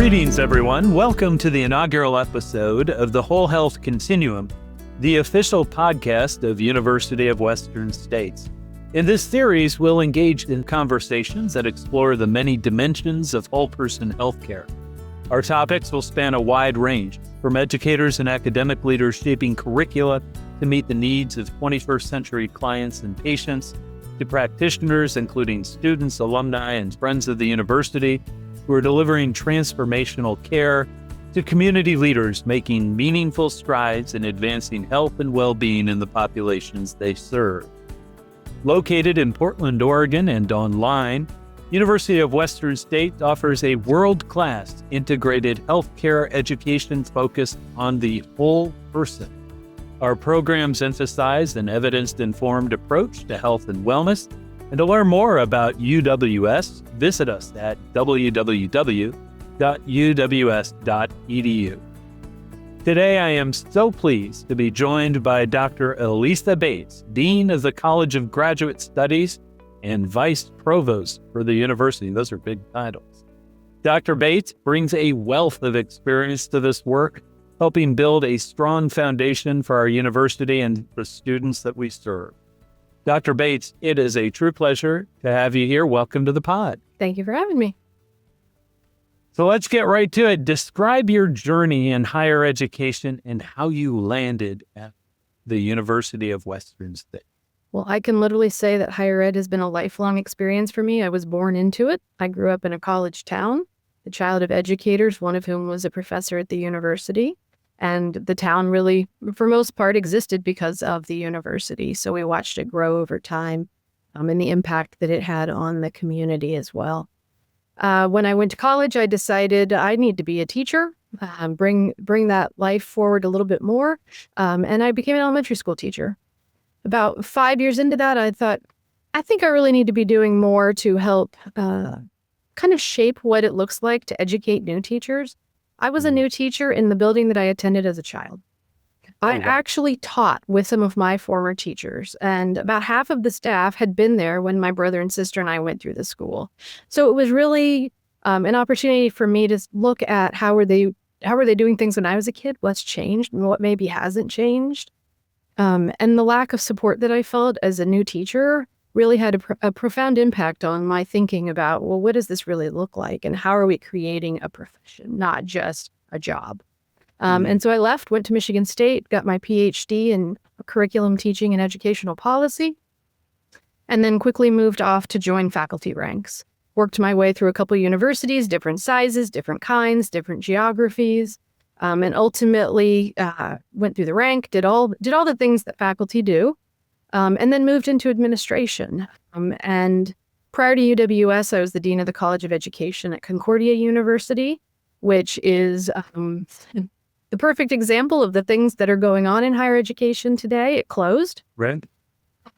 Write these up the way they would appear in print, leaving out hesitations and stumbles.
Greetings, everyone. Welcome to the inaugural episode of the Whole Health Continuum, the official podcast of University of Western States. In this series, we'll engage in conversations that explore the many dimensions of whole-person healthcare. Our topics will span a wide range, from educators and academic leaders shaping curricula to meet the needs of 21st century clients and patients, to practitioners, including students, alumni, and friends of the university, who are delivering transformational care, to community leaders making meaningful strides in advancing health and well-being in the populations they serve. Located in Portland, Oregon, and online, University of Western States offers a world-class integrated healthcare education focused on the whole person. Our programs emphasize an evidence-informed approach to health and wellness. And to learn more about UWS, visit us at www.uws.edu. Today, I am so pleased to be joined by Dr. Alisa Bates, Dean of the College of Graduate Studies and Vice Provost for the university. Those are big titles. Dr. Bates brings a wealth of experience to this work, helping build a strong foundation for our university and the students that we serve. Dr. Bates, it is a true pleasure to have you here. Welcome to the pod. Thank you for having me. So let's get right to it. Describe your journey in higher education and how you landed at the University of Western States. Well, I can literally say that higher ed has been a lifelong experience for me. I was born into it. I grew up in a college town, the child of educators, one of whom was a professor at the university. And the town really, for most part, existed because of the university. So we watched it grow over time and the impact that it had on the community as well. When I went to college, I decided I need to be a teacher, bring that life forward a little bit more. And I became an elementary school teacher. About 5 years into that, I thought, I think I really need to be doing more to help kind of shape what it looks like to educate new teachers. I was a new teacher in the building that I attended as a child. I actually taught with some of my former teachers, and about half of the staff had been there when my brother and sister and I went through the school. So it was really an opportunity for me to look at how were they doing things when I was a kid, what's changed and what maybe hasn't changed. And the lack of support that I felt as a new teacher really had a profound impact on my thinking about, well, what does this really look like? And how are we creating a profession, not just a job? And so I left, went to Michigan State, got my Ph.D. in curriculum teaching and educational policy, and then quickly moved off to join faculty ranks. Worked my way through a couple universities, different sizes, different kinds, different geographies, and ultimately went through the rank, did all the things that faculty do. And then moved into administration. And prior to UWS, I was the Dean of the College of Education at Concordia University, which is the perfect example of the things that are going on in higher education today. It closed. Right.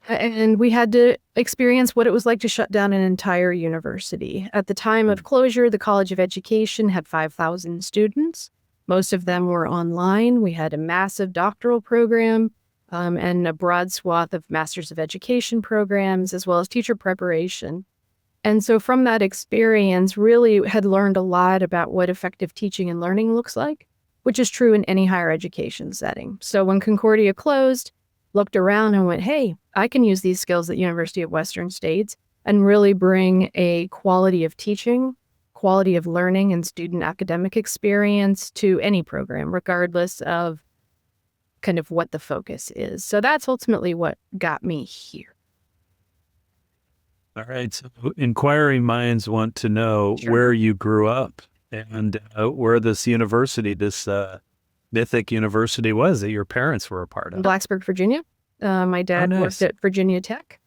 And we had to experience what it was like to shut down an entire university. At the time of closure, the College of Education had 5,000 students. Most of them were online. We had a massive doctoral program. And a broad swath of Masters of Education programs, as well as teacher preparation. And so from that experience, really had learned a lot about what effective teaching and learning looks like, which is true in any higher education setting. So when Concordia closed, looked around and went, hey, I can use these skills at University of Western States and really bring a quality of teaching, quality of learning, and student academic experience to any program, regardless of kind of what the focus is. So that's ultimately what got me here. All right. So inquiring minds want to know where you grew up and where this university, this mythic university was that your parents were a part of. Blacksburg, Virginia. My dad worked at Virginia Tech.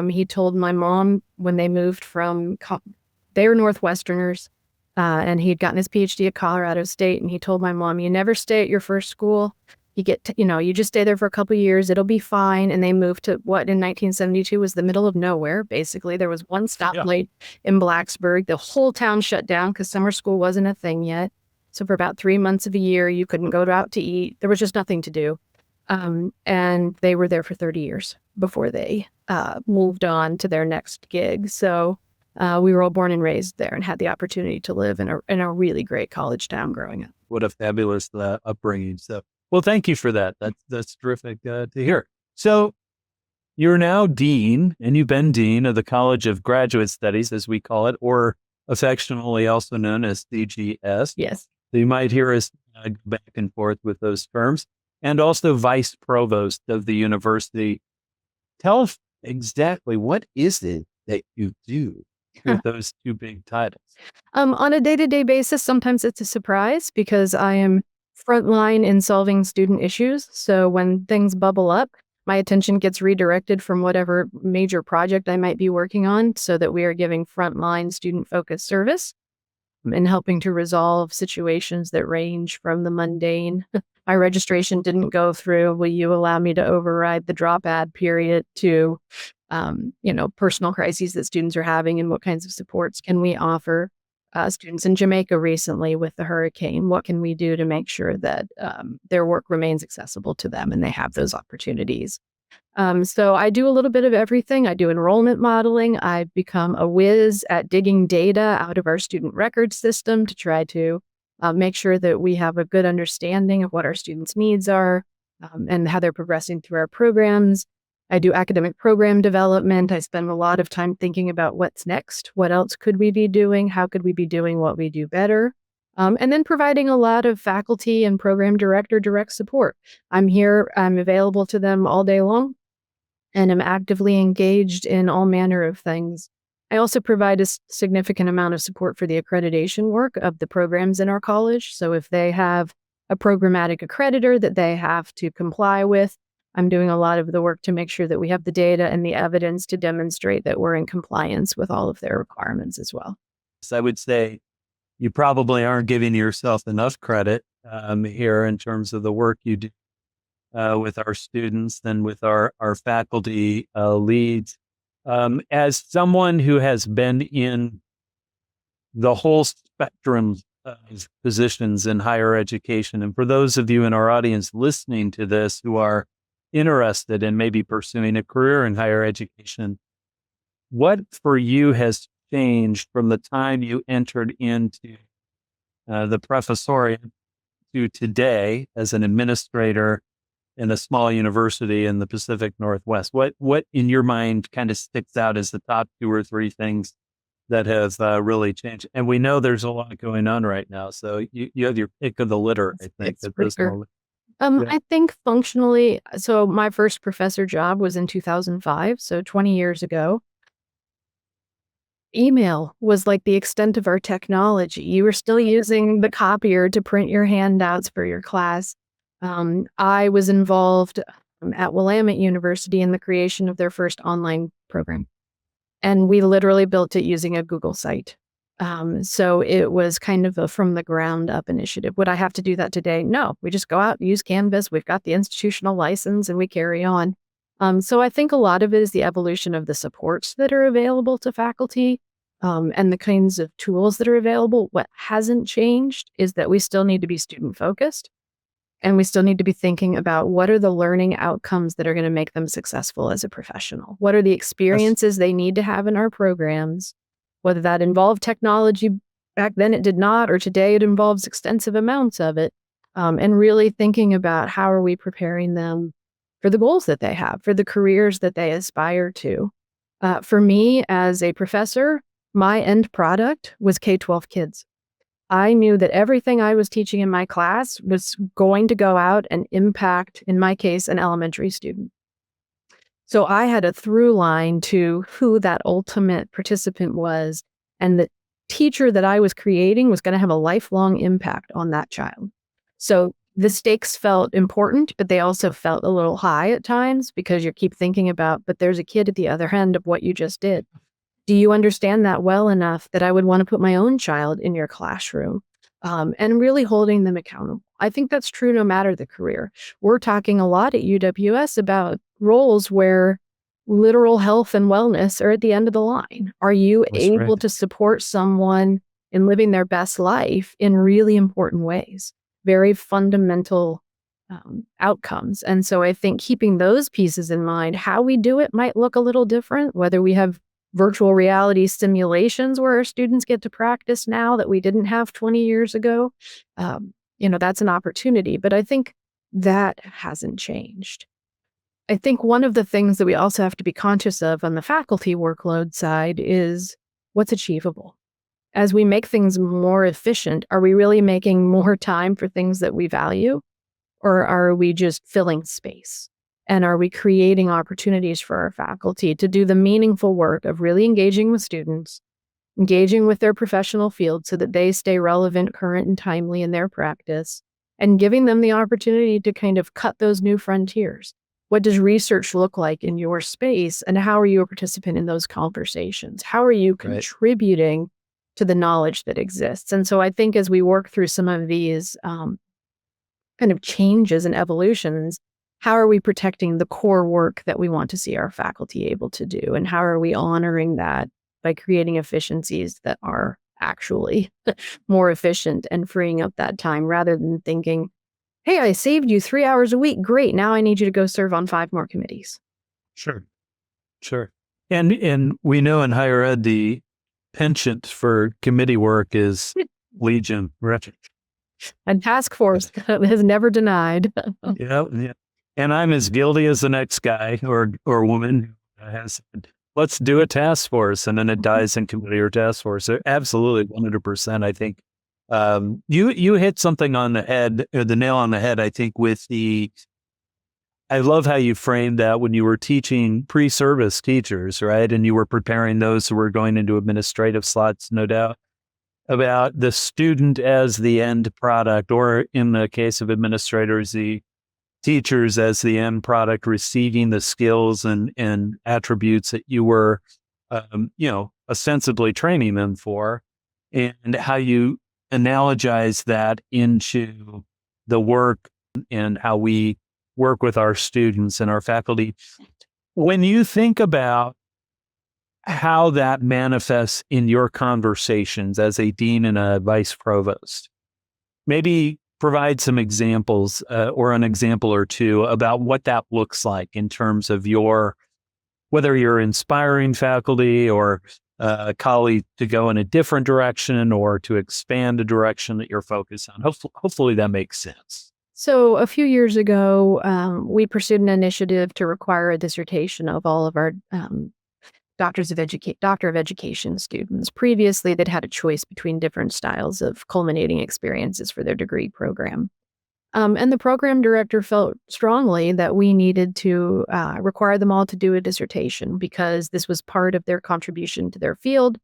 He told my mom when they moved they were Northwesterners, and he had gotten his PhD at Colorado State, and he told my mom, you never stay at your first school. You just stay there for a couple of years, it'll be fine. And they moved to what in 1972 was the middle of nowhere. Basically, there was one stoplight in Blacksburg. The whole town shut down because summer school wasn't a thing yet. So for about 3 months of a year, you couldn't go out to eat. There was just nothing to do. And they were there for 30 years before they moved on to their next gig. So We were all born and raised there and had the opportunity to live in a really great college town growing up. What a fabulous upbringing. So, well, thank you for that. That's terrific to hear. So you're now dean, and you've been dean of the College of Graduate Studies, as we call it, or affectionately also known as CGS. Yes. So you might hear us go back and forth with those terms, and also vice provost of the university. Tell us exactly what is it that you do with those two big titles? On a day-to-day basis, sometimes it's a surprise because I am frontline in solving student issues. So when things bubble up, my attention gets redirected from whatever major project I might be working on so that we are giving frontline student-focused service and helping to resolve situations that range from the mundane. My registration didn't go through. Will you allow me to override the drop ad period to, personal crises that students are having and what kinds of supports can we offer? Students in Jamaica recently with the hurricane, what can we do to make sure that their work remains accessible to them and they have those opportunities? So I do a little bit of everything. I do enrollment modeling. I've become a whiz at digging data out of our student record system to try to make sure that we have a good understanding of what our students' needs are and how they're progressing through our programs. I do academic program development. I spend a lot of time thinking about what's next. What else could we be doing? How could we be doing what we do better? And then providing a lot of faculty and program director direct support. I'm here. I'm available to them all day long, and I'm actively engaged in all manner of things. I also provide a significant amount of support for the accreditation work of the programs in our college. So if they have a programmatic accreditor that they have to comply with, I'm doing a lot of the work to make sure that we have the data and the evidence to demonstrate that we're in compliance with all of their requirements as well. So I would say you probably aren't giving yourself enough credit here in terms of the work you do with our students and with our faculty leads. As someone who has been in the whole spectrum of positions in higher education, and for those of you in our audience listening to this who are interested in maybe pursuing a career in higher education, what for you has changed from the time you entered into the professoriate to today as an administrator in a small university in the Pacific Northwest? What in your mind kind of sticks out as the top two or three things that have really changed? And we know there's a lot going on right now, so you have your pick of the litter, I think, at this moment. Yeah. I think functionally, so my first professor job was in 2005, so 20 years ago. Email was like the extent of our technology. You were still using the copier to print your handouts for your class. I was involved at Willamette University in the creation of their first online program. And we literally built it using a Google site. So it was kind of a from the ground up initiative. Would I have to do that today? No, we just go out, use Canvas. We've got the institutional license and we carry on. So I think a lot of it is the evolution of the supports that are available to faculty and the kinds of tools that are available. What hasn't changed is that we still need to be student focused. And we still need to be thinking about what are the learning outcomes that are going to make them successful as a professional? What are the experiences they need to have in our programs? Whether that involved technology, back then it did not, or today it involves extensive amounts of it. And really thinking about how are we preparing them for the goals that they have, for the careers that they aspire to. For me as a professor, my end product was K-12 kids. I knew that everything I was teaching in my class was going to go out and impact, in my case, an elementary student. So I had a through line to who that ultimate participant was, and the teacher that I was creating was going to have a lifelong impact on that child. So the stakes felt important, but they also felt a little high at times because you keep thinking about, but there's a kid at the other end of what you just did. Do you understand that well enough that I would want to put my own child in your classroom? And really holding them accountable. I think that's true no matter the career. We're talking a lot at UWS about roles where literal health and wellness are at the end of the line. Are you able to support someone in living their best life in really important ways? Very fundamental outcomes. And so I think keeping those pieces in mind, how we do it might look a little different, whether we have virtual reality simulations where our students get to practice now that we didn't have 20 years ago. That's an opportunity, but I think that hasn't changed. I think one of the things that we also have to be conscious of on the faculty workload side is what's achievable. As we make things more efficient, are we really making more time for things that we value? Or are we just filling space? And are we creating opportunities for our faculty to do the meaningful work of really engaging with students, engaging with their professional field so that they stay relevant, current, and timely in their practice, and giving them the opportunity to kind of cut those new frontiers? What does research look like in your space, and how are you a participant in those conversations? How are you contributing to the knowledge that exists? And so I think as we work through some of these kind of changes and evolutions, how are we protecting the core work that we want to see our faculty able to do? And how are we honoring that by creating efficiencies that are actually more efficient and freeing up that time rather than thinking, hey, I saved you 3 hours a week. Great. Now I need you to go serve on 5 more committees. Sure. And we know in higher ed, the penchant for committee work is legion. And task force has never denied. Yeah. And I'm as guilty as the next guy or woman who has said, let's do a task force, and then it dies in committee or task force. So absolutely, 100%. I think you hit something on the head, or the nail on the head. I think I love how you framed that when you were teaching pre-service teachers, right, and you were preparing those who were going into administrative slots, no doubt, about the student as the end product, or in the case of administrators, the teachers as the end product, receiving the skills and attributes that you were, ostensibly training them for, and how you analogize that into the work and how we work with our students and our faculty. When you think about how that manifests in your conversations as a dean and a vice provost, maybe provide some examples or an example or two about what that looks like in terms of whether you're inspiring faculty or a colleague to go in a different direction or to expand a direction that you're focused on. Hopefully that makes sense. So a few years ago, we pursued an initiative to require a dissertation of all of our Doctor of Education students. Previously, they'd had a choice between different styles of culminating experiences for their degree program. And the program director felt strongly that we needed to require them all to do a dissertation because this was part of their contribution to their field.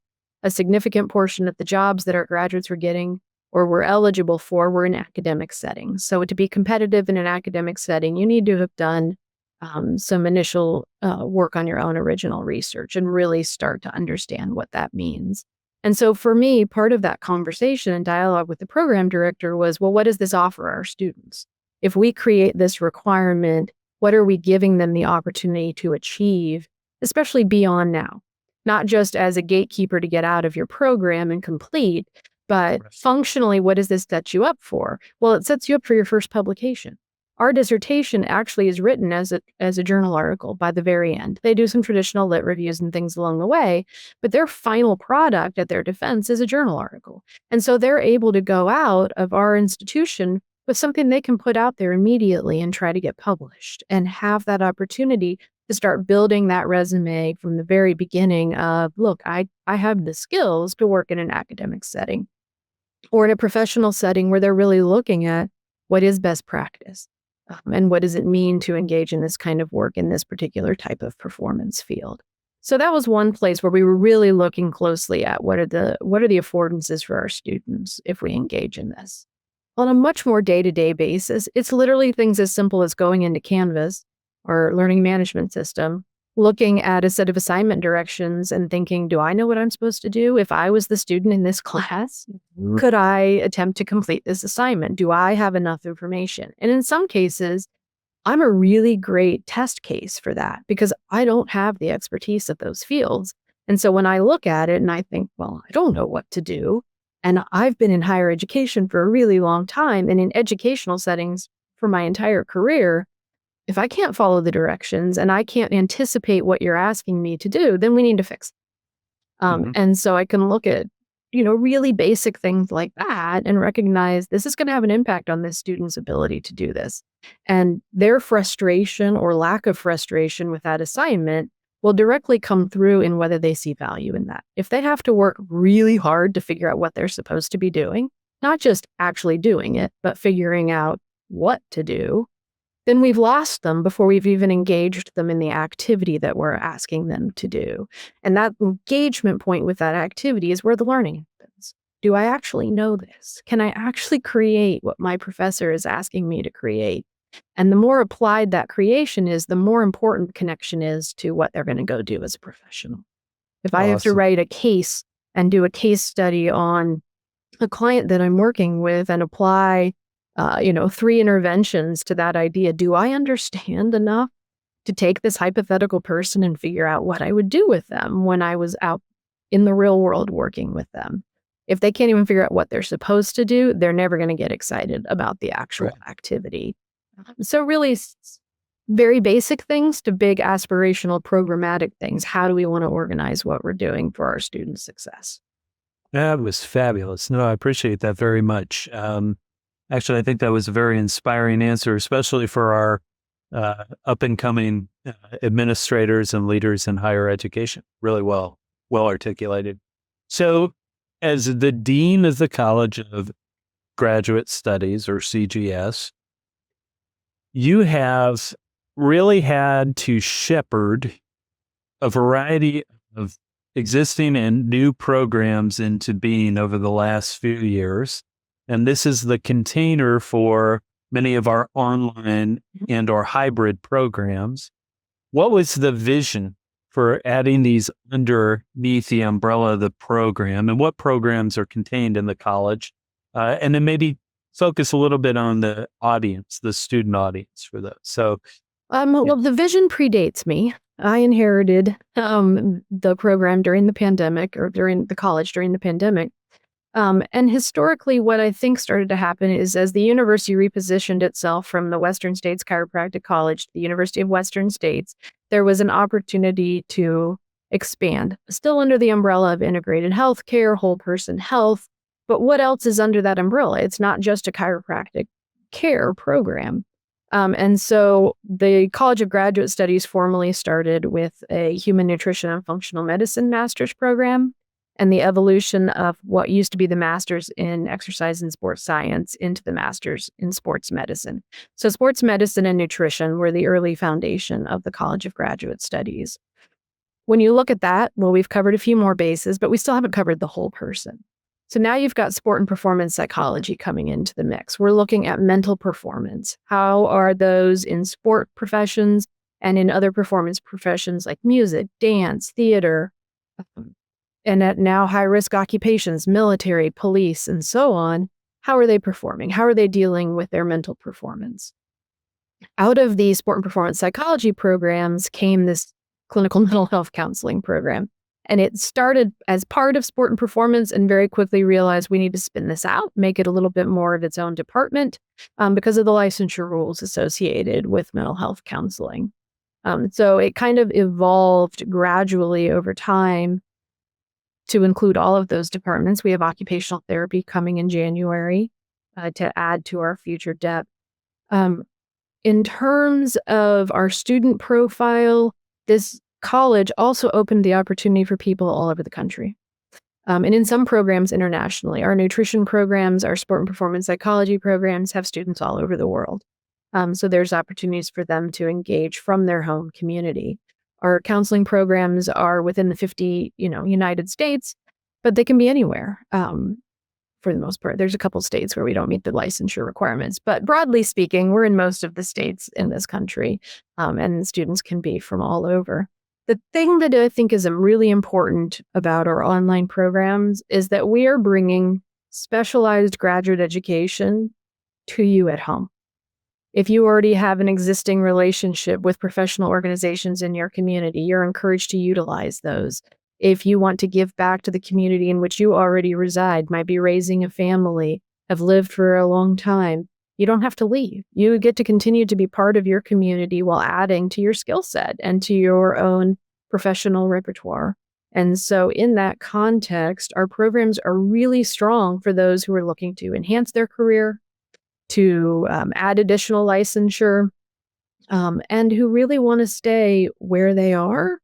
A significant portion of the jobs that our graduates were getting or were eligible for were in academic settings. So to be competitive in an academic setting, you need to have done some initial work on your own original research and really start to understand what that means. And so for me, part of that conversation and dialogue with the program director was, well, what does this offer our students? If we create this requirement, what are we giving them the opportunity to achieve, especially beyond now? Not just as a gatekeeper to get out of your program and complete, but functionally, what does this set you up for? Well, it sets you up for your first publication. Our dissertation actually is written as a journal article by the very end. They do some traditional lit reviews and things along the way, but their final product at their defense is a journal article. And so they're able to go out of our institution with something they can put out there immediately and try to get published and have that opportunity to start building that resume from the very beginning of, look, I have the skills to work in an academic setting or in a professional setting where they're really looking at what is best practice. And what does it mean to engage in this kind of work in this particular type of performance field? So that was one place where we were really looking closely at what are the affordances for our students if we engage in this. On a much more day-to-day basis, it's literally things as simple as going into Canvas or learning management system, looking at a set of assignment directions and thinking, do I know what I'm supposed to do? If I was the student in this class, could I attempt to complete this assignment? Do I have enough information? And in some cases, I'm a really great test case for that because I don't have the expertise of those fields. And so when I look at it and I think, well, I don't know what to do. And I've been in higher education for a really long time and in educational settings for my entire career. If I can't follow the directions and I can't anticipate what you're asking me to do, then we need to fix it. Mhm. And so I can look at, really basic things like that and recognize this is going to have an impact on this student's ability to do this. And their frustration or lack of frustration with that assignment will directly come through in whether they see value in that. If they have to work really hard to figure out what they're supposed to be doing, not just actually doing it, but figuring out what to do, then we've lost them before we've even engaged them in the activity that we're asking them to do. And that engagement point with that activity is where the learning happens. Do I actually know this? Can I actually create what my professor is asking me to create? And the more applied that creation is, the more important the connection is to what they're going to go do as a professional. If I have to Awesome. write a case and do a case study on a client that I'm working with and apply, 3 interventions to that idea, do I understand enough to take this hypothetical person and figure out what I would do with them when I was out in the real world working with them? If they can't even figure out what they're supposed to do, they're never going to get excited about the actual Right. activity. So really very basic things to big aspirational programmatic things. How do we want to organize what we're doing for our students' success? That was fabulous. No, I appreciate that very much. Actually, I think that was a very inspiring answer, especially for our up and coming administrators and leaders in higher education. Really well articulated. So, as the dean of the College of Graduate Studies, or CGS, you have really had to shepherd a variety of existing and new programs into being over the last few years. And this is the container for many of our online and or hybrid programs. What was the vision for adding these underneath the umbrella of the program, and what programs are contained in the college? And then maybe focus a little bit on the audience, the student audience for those. So, yeah. Well, the vision predates me. I inherited the program during the pandemic, or during the college during the pandemic. And historically, what I think started to happen is as the university repositioned itself from the Western States Chiropractic College to the University of Western States, there was an opportunity to expand, still under the umbrella of integrated healthcare, whole person health. But what else is under that umbrella? It's not just a chiropractic care program. And so the College of Graduate Studies formally started with a human nutrition and functional medicine master's program, and the evolution of what used to be the master's in exercise and sports science into the master's in sports medicine. So sports medicine and nutrition were the early foundation of the College of Graduate Studies. When you look at that, well, we've covered a few more bases, but we still haven't covered the whole person. So now you've got sport and performance psychology coming into the mix. We're looking at mental performance. How are those in sport professions and in other performance professions like music, dance, theater, and at now high-risk occupations, military, police, and so on, how are they performing? How are they dealing with their mental performance? Out of the sport and performance psychology programs came this clinical mental health counseling program. And it started as part of sport and performance and very quickly realized we need to spin this out, make it a little bit more of its own department because of the licensure rules associated with mental health counseling. So it kind of evolved gradually over time to include all of those departments. We have occupational therapy coming in January to add to our future depth. In terms of our student profile, this college also opened the opportunity for people all over the country. And in some programs internationally, our nutrition programs, our sport and performance psychology programs have students all over the world. So there's opportunities for them to engage from their home community. Our counseling programs are within the 50, United States, but they can be anywhere. For the most part, there's a couple states where we don't meet the licensure requirements, but broadly speaking, we're in most of the states in this country, and students can be from all over. The thing that I think is really important about our online programs is that we are bringing specialized graduate education to you at home. If you already have an existing relationship with professional organizations in your community, you're encouraged to utilize those. If you want to give back to the community in which you already reside, might be raising a family, have lived for a long time, you don't have to leave. You get to continue to be part of your community while adding to your skill set and to your own professional repertoire. And so in that context, our programs are really strong for those who are looking to enhance their career, to add additional licensure, and who really want to stay where they are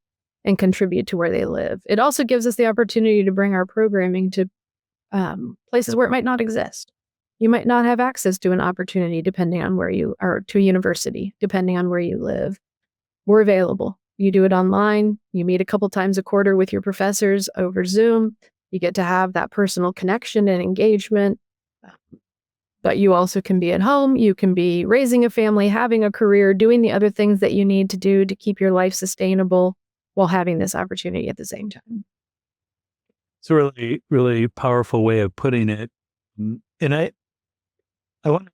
and contribute to where they live. It also gives us the opportunity to bring our programming to places where it might not exist. You might not have access to an opportunity depending on where you are, to a university, depending on where you live. We're available. You do it online. You meet a couple times a quarter with your professors over Zoom. You get to have that personal connection and engagement. But you also can be at home. You can be raising a family, having a career, doing the other things that you need to do to keep your life sustainable while having this opportunity at the same time. It's a really, really powerful way of putting it. And I want to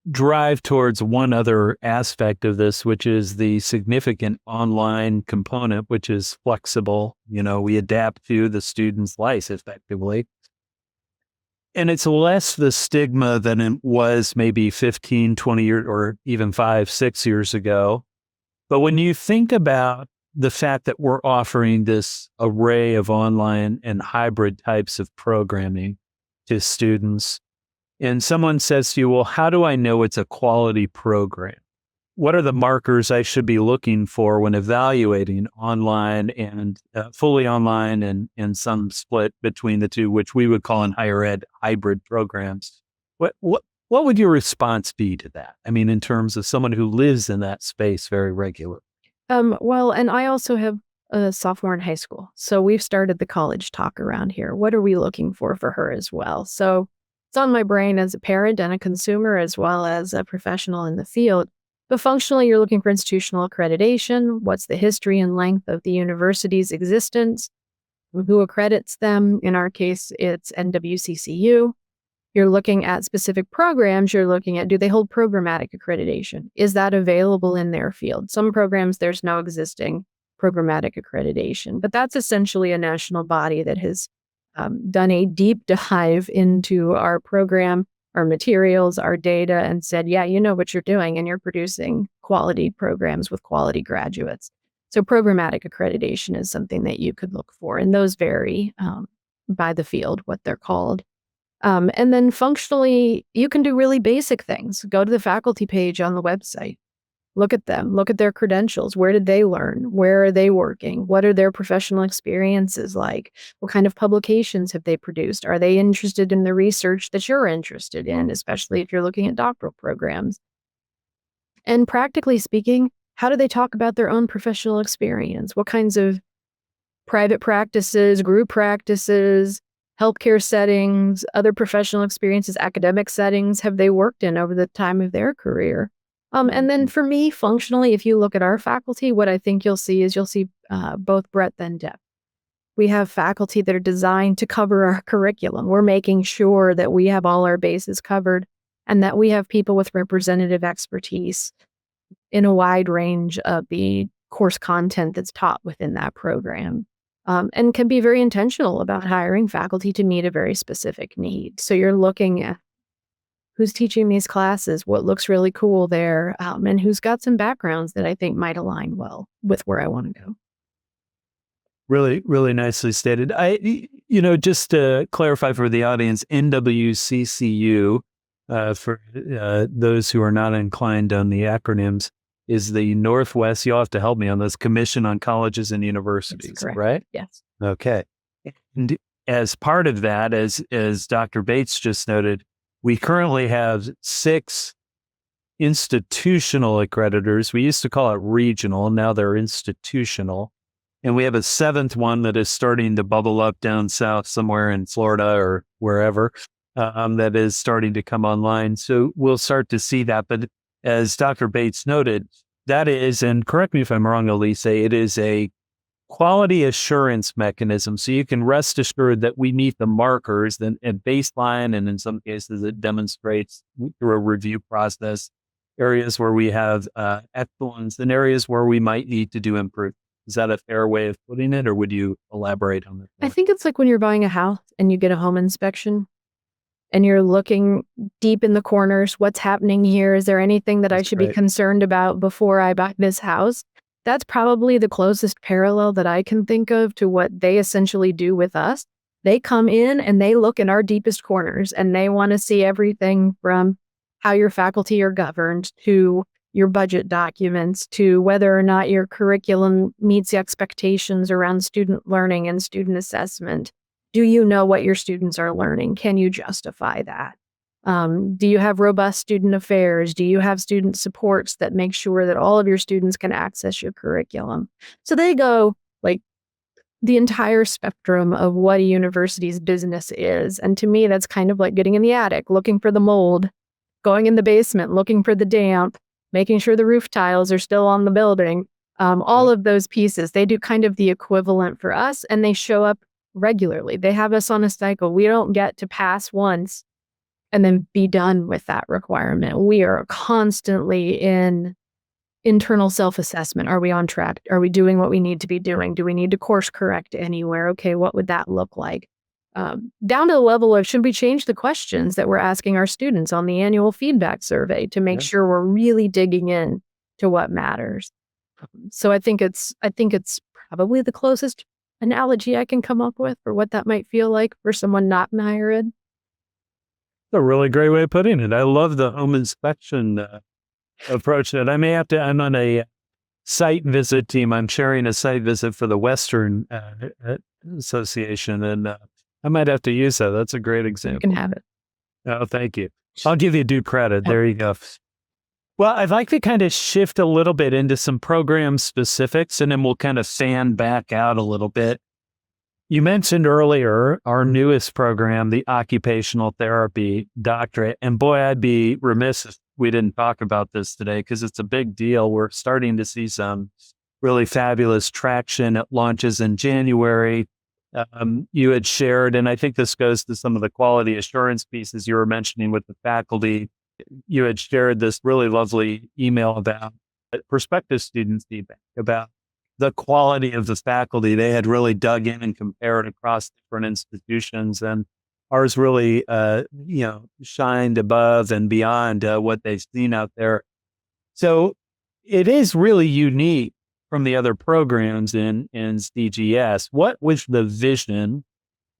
drive towards one other aspect of this, which is the significant online component, which is flexible. We adapt to the student's life effectively. And it's less the stigma than it was maybe 15, 20 years, or even 5, 6 years ago. But when you think about the fact that we're offering this array of online and hybrid types of programming to students, and someone says to you, well, how do I know it's a quality program? What are the markers I should be looking for when evaluating online and fully online and some split between the two, which we would call in higher ed hybrid programs? What would your response be to that? I mean, in terms of someone who lives in that space very regularly. Well, and I also have a sophomore in high school. So we've started the college talk around here. What are we looking for her as well? So it's on my brain as a parent and a consumer, as well as a professional in the field. But functionally, you're looking for institutional accreditation. What's the history and length of the university's existence? Who accredits them? In our case, it's NWCCU. You're looking at specific programs. You're looking at, do they hold programmatic accreditation? Is that available in their field? Some programs, there's no existing programmatic accreditation, but that's essentially a national body that has done a deep dive into our program, our materials, our data, and said, yeah, you know what you're doing, and you're producing quality programs with quality graduates. So programmatic accreditation is something that you could look for, and those vary by the field, what they're called. And then functionally, you can do really basic things. Go to the faculty page on the website. Look at them. Look at their credentials. Where did they learn? Where are they working? What are their professional experiences like? What kind of publications have they produced? Are they interested in the research that you're interested in, especially if you're looking at doctoral programs? And practically speaking, how do they talk about their own professional experience? What kinds of private practices, group practices, healthcare settings, other professional experiences, academic settings have they worked in over the time of their career? And then for me, functionally, if you look at our faculty, what I think you'll see both breadth and depth. We have faculty that are designed to cover our curriculum. We're making sure that we have all our bases covered and that we have people with representative expertise in a wide range of the course content that's taught within that program. And can be very intentional about hiring faculty to meet a very specific need. So you're looking at who's teaching these classes, what looks really cool there, and who's got some backgrounds that I think might align well with where I want to go. Really, really nicely stated. Just to clarify for the audience, NWCCU, for those who are not inclined on the acronyms, is the Northwest, you'll have to help me on this, Commission on Colleges and Universities, right? Yes. Okay. And as part of that, as Dr. Bates just noted, we currently have 6 institutional accreditors. We used to call it regional, now they're institutional. And we have a 7th one that is starting to bubble up down south somewhere in Florida or wherever that is starting to come online. So we'll start to see that. But as Dr. Bates noted, that is, and correct me if I'm wrong, Alisa, it is a quality assurance mechanism. So you can rest assured that we meet the markers at baseline, and in some cases it demonstrates through a review process areas where we have excellence and areas where we might need to do improvement. Is that a fair way of putting it, or would you elaborate on that? I think it's like when you're buying a house and you get a home inspection and you're looking deep in the corners. What's happening here? Is there anything that I should be concerned about before I buy this house? That's probably the closest parallel that I can think of to what they essentially do with us. They come in and they look in our deepest corners, and they want to see everything from how your faculty are governed to your budget documents to whether or not your curriculum meets the expectations around student learning and student assessment. Do you know what your students are learning? Can you justify that? Do you have robust student affairs? Do you have student supports that make sure that all of your students can access your curriculum? So they go like the entire spectrum of what a university's business is. And to me, that's kind of like getting in the attic, looking for the mold, going in the basement, looking for the damp, making sure the roof tiles are still on the building. All of those pieces, they do kind of the equivalent for us, and they show up regularly. They have us on a cycle. We don't get to pass once and then be done with that requirement. We are constantly in internal self-assessment. Are we on track? Are we doing what we need to be doing? Do we need to course correct anywhere? Okay, what would that look like? Down to the level of, should we change the questions that we're asking our students on the annual feedback survey to make sure we're really digging in to what matters? So I think it's probably the closest analogy I can come up with for what that might feel like for someone not in higher ed. A really great way of putting it. I love the home inspection approach that I'm on a site visit team. I'm sharing a site visit for the Western Association, and I might have to use that. That's a great example. You can have it. Oh, thank you. I'll give you due credit. There you go. Well, I'd like to kind of shift a little bit into some program specifics, and then we'll kind of fan back out a little bit. You mentioned earlier our newest program, the occupational therapy doctorate. And boy, I'd be remiss if we didn't talk about this today because it's a big deal. We're starting to see some really fabulous traction. It launches in January. You had shared, and I think this goes to some of the quality assurance pieces you were mentioning with the faculty. You had shared this really lovely email about prospective student feedback about the quality of the faculty. They had really dug in and compared across different institutions, and ours really, shined above and beyond what they've seen out there. So it is really unique from the other programs in CGS. What was the vision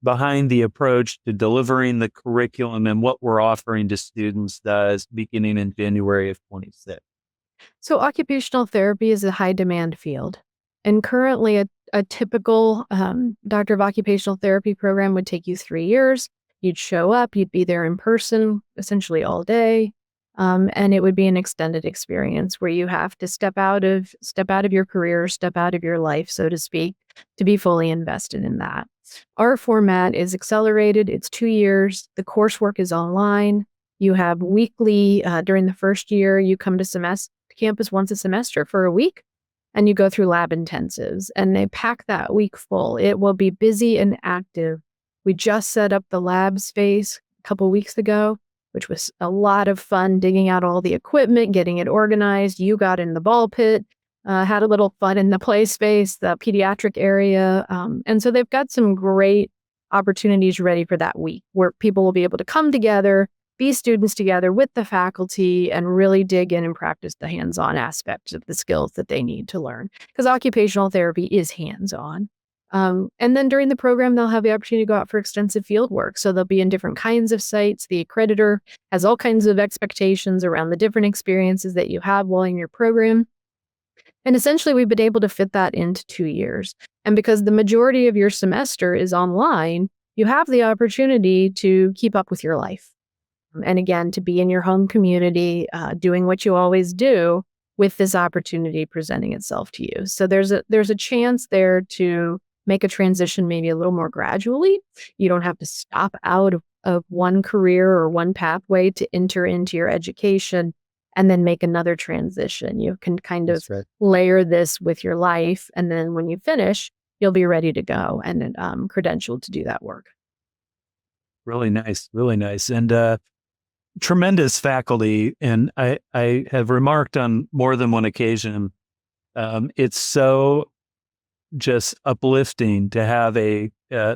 behind the approach to delivering the curriculum and what we're offering to students beginning in January of 26? So occupational therapy is a high demand field. And currently, a typical doctor of occupational therapy program would take you 3 years. You'd show up, you'd be there in person essentially all day, and it would be an extended experience where you have to step out of your career, step out of your life, so to speak, to be fully invested in that. Our format is accelerated. It's 2 years. The coursework is online. You have weekly, during the first year, you come to campus once a semester for a week. And you go through lab intensives, and they pack that week full. It will be busy and active. We just set up the lab space a couple weeks ago, which was a lot of fun, digging out all the equipment, getting it organized. You got in the ball pit, had a little fun in the play space, the pediatric area. And so they've got some great opportunities ready for that week where people will be able to come together, be students together with the faculty, and really dig in and practice the hands-on aspects of the skills that they need to learn. Because occupational therapy is hands-on. And then during the program, they'll have the opportunity to go out for extensive field work. So they'll be in different kinds of sites. The accreditor has all kinds of expectations around the different experiences that you have while in your program. And essentially, we've been able to fit that into 2 years. And because the majority of your semester is online, you have the opportunity to keep up with your life. And again, to be in your home community, doing what you always do with this opportunity presenting itself to you. So there's a chance there to make a transition maybe a little more gradually. You don't have to stop out of one career or one pathway to enter into your education and then make another transition. You can kind of layer this with your life. And then when you finish, you'll be ready to go and credentialed to do that work. Really nice, really nice. And tremendous faculty. And I have remarked on more than one occasion, it's so just uplifting to have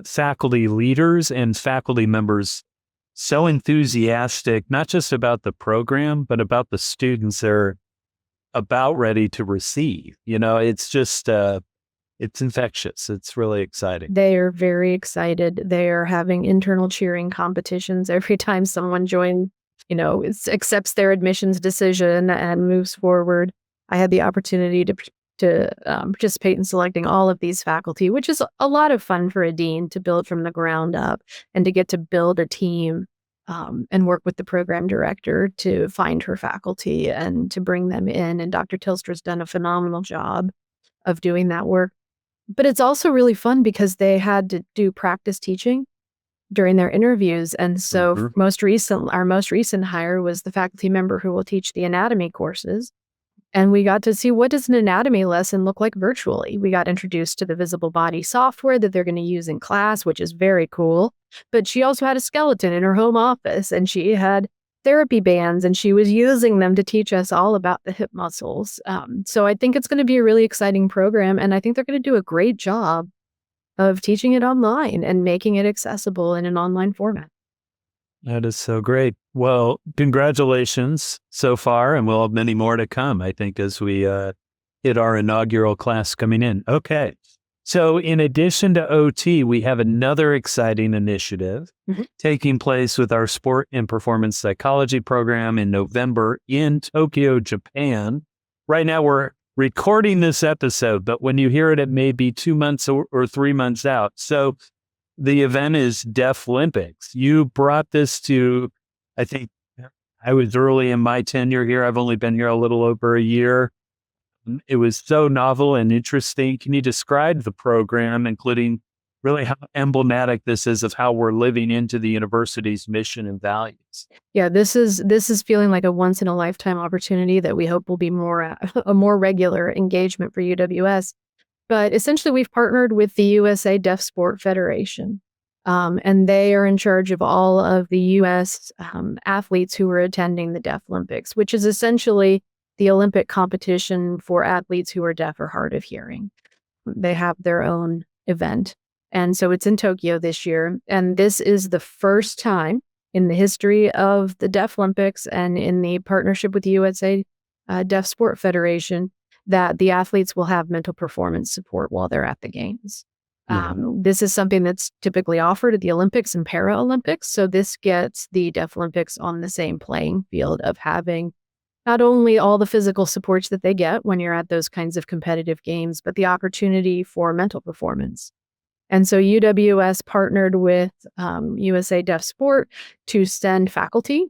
faculty leaders and faculty members so enthusiastic, not just about the program, but about the students. They're about ready to receive. It's just, it's infectious. It's really exciting. They are very excited. They are having internal cheering competitions every time someone accepts their admissions decision and moves forward. I had the opportunity to participate in selecting all of these faculty, which is a lot of fun for a dean to build from the ground up and to get to build a team and work with the program director to find her faculty and to bring them in. And Dr. Tilstra's done a phenomenal job of doing that work. But it's also really fun because they had to do practice teaching during their interviews. And so Mhm. our most recent hire was the faculty member who will teach the anatomy courses. And we got to see what does an anatomy lesson look like virtually. We got introduced to the visible body software that they're going to use in class, which is very cool. But she also had a skeleton in her home office, and she had therapy bands, and she was using them to teach us all about the hip muscles. So I think it's going to be a really exciting program, and I think they're going to do a great job of teaching it online and making it accessible in an online format. That is so great. Well, congratulations so far, and we'll have many more to come, I think, as we hit our inaugural class coming in. Okay. So in addition to OT, we have another exciting initiative taking place with our sport and performance psychology program in November in Tokyo, Japan. Right now, we're recording this episode, but when you hear it, it may be 2 months or 3 months out. So the event is Deaf Olympics. You brought this to, I think I was early in my tenure here. I've only been here a little over a year. It was so novel and interesting. Can you describe the program, including really how emblematic this is of how we're living into the university's mission and values? Yeah, this is feeling like a once in a lifetime opportunity that we hope will be a more regular engagement for UWS. But essentially, we've partnered with the USA Deaf Sport Federation, and they are in charge of all of the U.S. Athletes who are attending the Deaf Olympics, which is essentially the Olympic competition for athletes who are deaf or hard of hearing. They have their own event. And so it's in Tokyo this year. And this is the first time in the history of the Deaf Olympics and in the partnership with the USA Deaf Sport Federation that the athletes will have mental performance support while they're at the games. This is something that's typically offered at the Olympics and Paralympics. So this gets the Deaf Olympics on the same playing field of having not only all the physical supports that they get when you're at those kinds of competitive games, but the opportunity for mental performance. And so UWS partnered with USA Deaf Sport to send faculty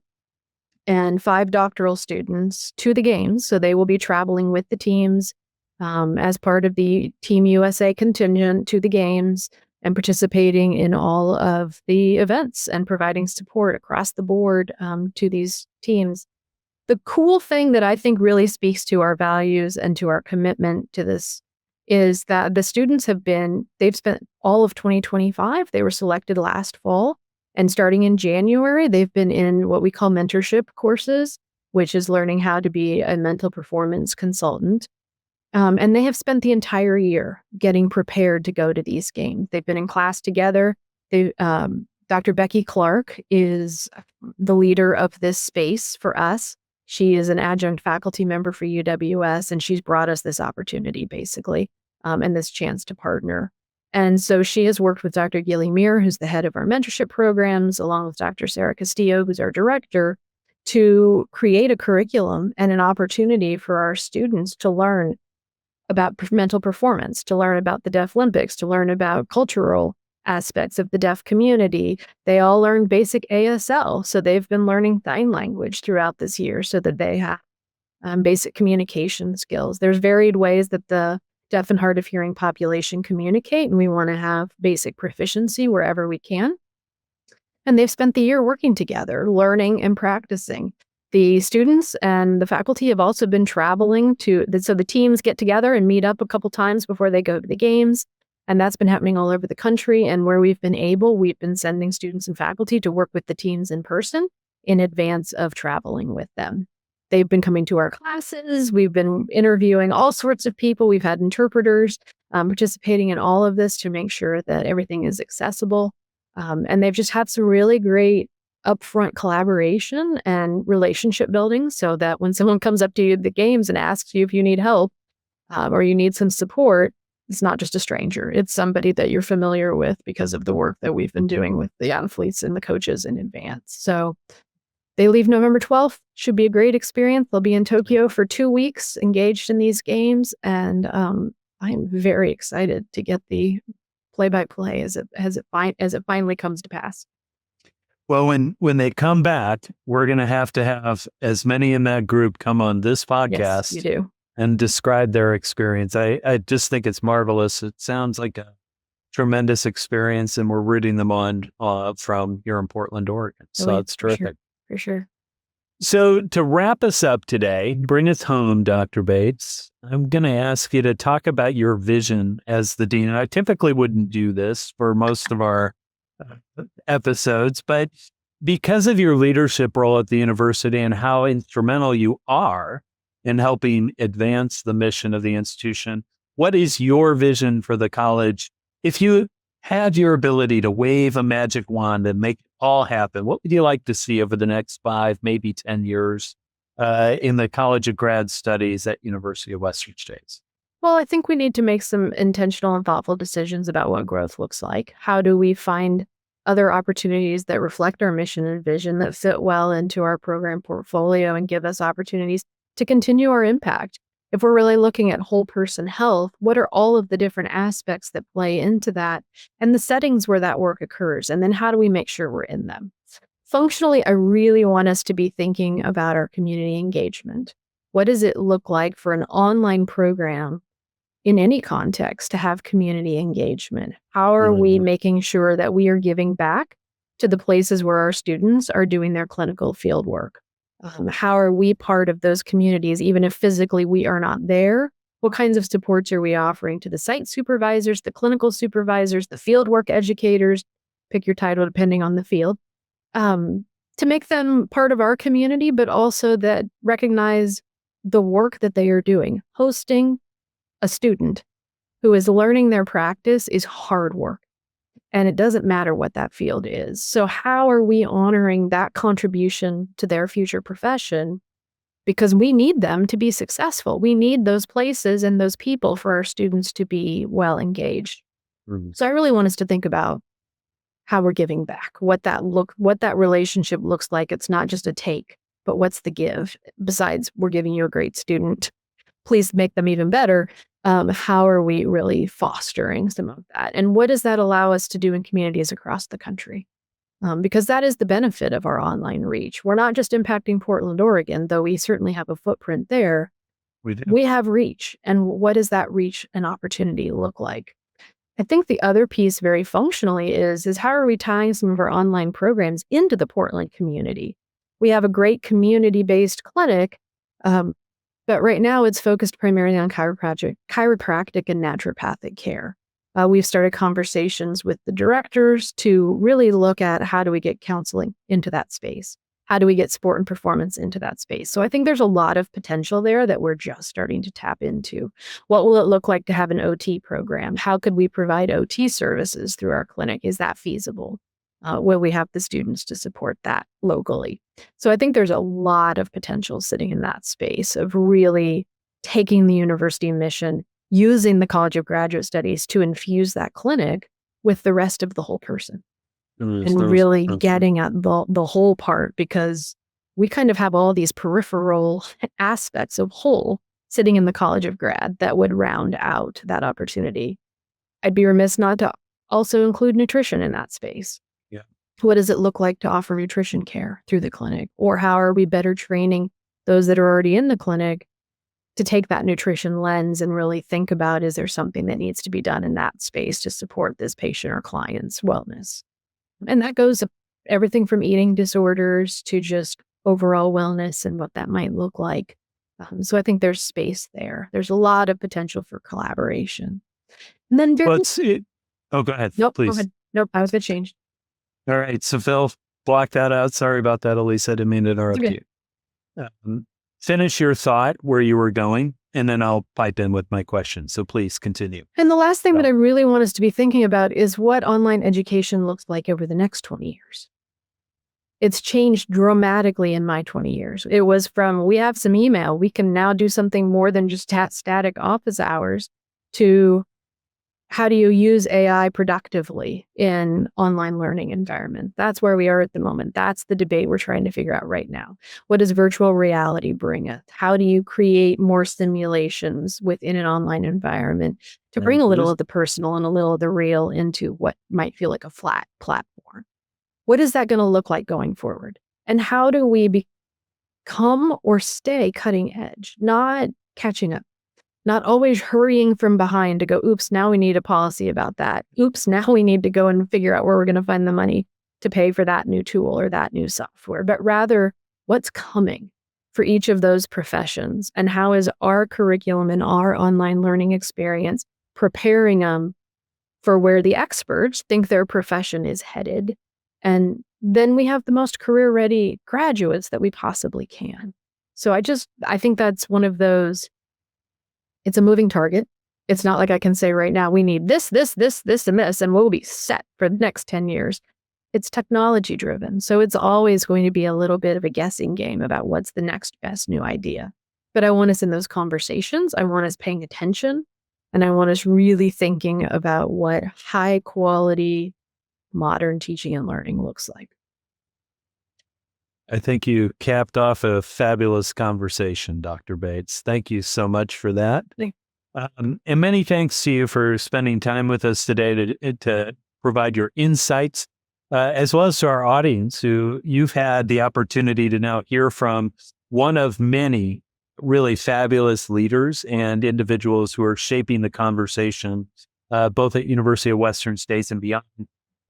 and 5 doctoral students to the games. So they will be traveling with the teams as part of the Team USA contingent to the games and participating in all of the events and providing support across the board to these teams. The cool thing that I think really speaks to our values and to our commitment to this is that the students they've spent all of 2025. They were selected last fall. And starting in January, they've been in what we call mentorship courses, which is learning how to be a mental performance consultant. And they have spent the entire year getting prepared to go to these games. They've been in class together. Dr. Becky Clark is the leader of this space for us. She is an adjunct faculty member for UWS, and she's brought us this opportunity, basically, and this chance to partner. And so she has worked with Dr. Gilly Muir, who's the head of our mentorship programs, along with Dr. Sarah Castillo, who's our director, to create a curriculum and an opportunity for our students to learn about mental performance, to learn about the Deaf Olympics, to learn about cultural aspects of the deaf community. They all learn basic ASL. So they've been learning sign language throughout this year so that they have basic communication skills. There's varied ways that the deaf and hard of hearing population communicate, and we want to have basic proficiency wherever we can. And they've spent the year working together, learning and practicing. The students and the faculty have also been traveling so the teams get together and meet up a couple times before they go to the games. And that's been happening all over the country. And where we've been able, we've been sending students and faculty to work with the teams in person in advance of traveling with them. They've been coming to our classes. We've been interviewing all sorts of people. We've had interpreters participating in all of this to make sure that everything is accessible. And they've just had some really great upfront collaboration and relationship building so that when someone comes up to you at the games and asks you if you need help or you need some support, it's not just a stranger. It's somebody that you're familiar with because of the work that we've been doing with the athletes and the coaches in advance. So they leave November 12th. Should be a great experience. They'll be in Tokyo for 2 weeks engaged in these games. And I'm very excited to get the play-by-play as it finally comes to pass. Well, when they come back, we're going to have as many in that group come on this podcast. Yes, you do. And describe their experience. I just think it's marvelous. It sounds like a tremendous experience, and we're rooting them on from here in Portland, Oregon. So it's terrific. For sure. So to wrap us up today, bring us home, Dr. Bates, I'm going to ask you to talk about your vision as the dean. And I typically wouldn't do this for most of our episodes, but because of your leadership role at the university and how instrumental you are in helping advance the mission of the institution, what is your vision for the college? If you had your ability to wave a magic wand and make it all happen, what would you like to see over the next 5, maybe 10 years in the College of Grad Studies at University of Western States? Well, I think we need to make some intentional and thoughtful decisions about what growth looks like. How do we find other opportunities that reflect our mission and vision that fit well into our program portfolio and give us opportunities to continue our impact? If we're really looking at whole person health, what are all of the different aspects that play into that and the settings where that work occurs? And then how do we make sure we're in them? Functionally, I really want us to be thinking about our community engagement. What does it look like for an online program in any context to have community engagement? How are we making sure that we are giving back to the places where our students are doing their clinical field work? How are we part of those communities, even if physically we are not there? What kinds of supports are we offering to the site supervisors, the clinical supervisors, the fieldwork educators, pick your title depending on the field, to make them part of our community, but also that recognize the work that they are doing. Hosting a student who is learning their practice is hard work. And it doesn't matter what that field is. So how are we honoring that contribution to their future profession? Because we need them to be successful. We need those places and those people for our students to be well engaged. So I really want us to think about how we're giving back, what that relationship looks like. It's not just a take, but what's the give? Besides, we're giving you a great student. Please make them even better. How are we really fostering some of that? And what does that allow us to do in communities across the country? Because that is the benefit of our online reach. We're not just impacting Portland, Oregon, though we certainly have a footprint there. We do. We have reach. And what does that reach and opportunity look like? I think the other piece very functionally is how are we tying some of our online programs into the Portland community? We have a great community-based clinic, but right now it's focused primarily on chiropractic and naturopathic care. We've started conversations with the directors to really look at how do we get counseling into that space? How do we get sport and performance into that space? So I think there's a lot of potential there that we're just starting to tap into. What will it look like to have an OT program? How could we provide OT services through our clinic? Is that feasible? Will we have the students to support that locally? So I think there's a lot of potential sitting in that space of really taking the university mission, using the College of Graduate Studies to infuse that clinic with the rest of the whole person. And really getting at the whole part, because we kind of have all these peripheral aspects of whole sitting in the College of Grad that would round out that opportunity. I'd be remiss not to also include nutrition in that space. Yeah. What does it look like to offer nutrition care through the clinic? Or how are we better training those that are already in the clinic to take that nutrition lens and really think about, is there something that needs to be done in that space to support this patient or client's wellness? And that goes everything from eating disorders to just overall wellness and what that might look like. So I think there's space there. There's a lot of potential for collaboration. And then go ahead. Nope, please. Go ahead. Nope, I was going to change. All right. So Phil, block that out. Sorry about that, Alisa. I didn't mean to interrupt Okay. you. Finish your thought where you were going, and then I'll pipe in with my question. So please continue. And the last thing that I really want us to be thinking about is what online education looks like over the next 20 years. It's changed dramatically in my 20 years. It was from, we have some email, we can now do something more than just static office hours, to how do you use AI productively in online learning environment? That's where we are at the moment. That's the debate we're trying to figure out right now. What does virtual reality bring us? How do you create more simulations within an online environment to bring a little of the personal and a little of the real into what might feel like a flat platform? What is that going to look like going forward? And how do we become or stay cutting edge, not catching up? Not always hurrying from behind to go, oops, now we need a policy about that. Oops, now we need to go and figure out where we're going to find the money to pay for that new tool or that new software, but rather what's coming for each of those professions, and how is our curriculum and our online learning experience preparing them for where the experts think their profession is headed. And then we have the most career-ready graduates that we possibly can. So I think that's one of those. It's a moving target. It's not like I can say right now, we need this, and this, and we'll be set for the next 10 years. It's technology driven. So it's always going to be a little bit of a guessing game about what's the next best new idea. But I want us in those conversations. I want us paying attention. And I want us really thinking about what high quality modern teaching and learning looks like. I think you capped off a fabulous conversation, Dr. Bates. Thank you so much for that. And many thanks to you for spending time with us today to provide your insights, as well as to our audience, who you've had the opportunity to now hear from one of many really fabulous leaders and individuals who are shaping the conversation, both at University of Western States and beyond.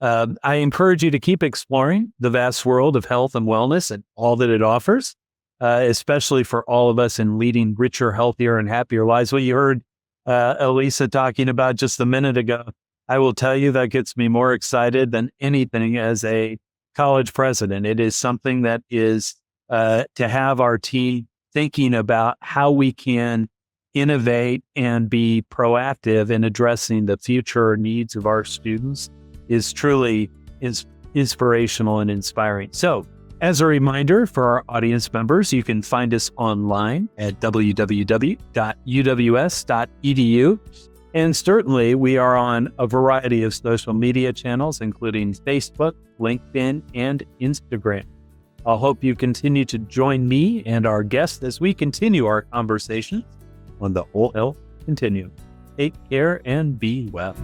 I encourage you to keep exploring the vast world of health and wellness and all that it offers, especially for all of us in leading richer, healthier, and happier lives. What you heard Alisa talking about just a minute ago, I will tell you that gets me more excited than anything as a college president. It is something that is to have our team thinking about how we can innovate and be proactive in addressing the future needs of our students is truly inspirational and inspiring. So, as a reminder for our audience members, you can find us online at www.uws.edu. And certainly, we are on a variety of social media channels, including Facebook, LinkedIn, and Instagram. I hope you continue to join me and our guests as we continue our conversation on the Whole Health Continuum. Take care and be well.